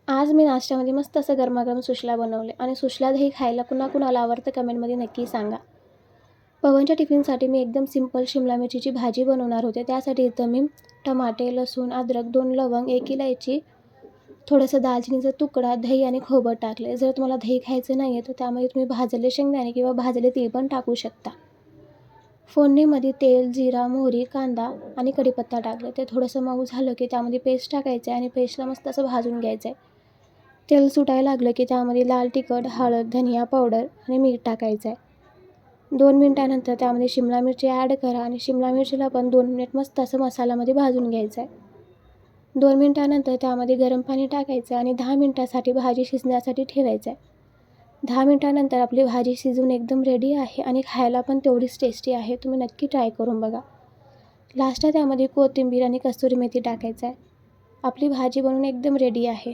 आज मी नाश्त्यामध्ये मस्त असं गरमागरम सुशला बनवले आणि सुशला दही खायला कुणाला आवडतं कमेंटमध्ये नक्की सांगा. पवनच्या टिफिनसाठी मी एकदम सिंपल शिमला मिरचीची भाजी बनवणार होते. त्यासाठी इथं मी टमाटे, लसूण, अद्रक, 2 लवंग, 1 इलायची, थोडंसं दालचिनीचा तुकडा, दही आणि खोबरं टाकले. जर तुम्हाला दही खायचं नाही आहे तर त्यामध्ये तुम्ही भाजलेले शेंगदाणे किंवा भाजलेले तीळ पण टाकू शकता. फोडणीमध्ये तेल, जिरा, मोहरी, कांदा आणि कढीपत्ता टाकले. ते थोडंसं मऊ झालं की त्यामध्ये पेस्ट टाकायचं आहे आणि पेस्टला मस्त असं भाजून घ्यायचं आहे. तेल सुटायला लागलं की त्यामध्ये लाल तिखट, हळद, धनिया पावडर आणि मीठ टाकायचं आहे. 2 मिनिटानंतर त्यामध्ये शिमला मिरची ॲड करा आणि शिमला मिरचीला पण 2 मिनिट मस्त असं मसाल्यामध्ये भाजून घ्यायचं आहे. 2 मिनिटानंतर त्यामध्ये गरम पाणी टाकायचं आणि 10 मिनिटासाठी भाजी शिजण्यासाठी ठेवायचं आहे. 10 मिनिटानंतर आपली भाजी शिजून एकदम रेडी आहे आणि खायला पण तेवढीच टेस्टी आहे. तुम्ही नक्की ट्राय करून बघा. लास्टला त्यामध्ये कोथिंबीर आणि कसुरी मेथी टाकायचं आहे. आपली भाजी बनवून एकदम रेडी आहे.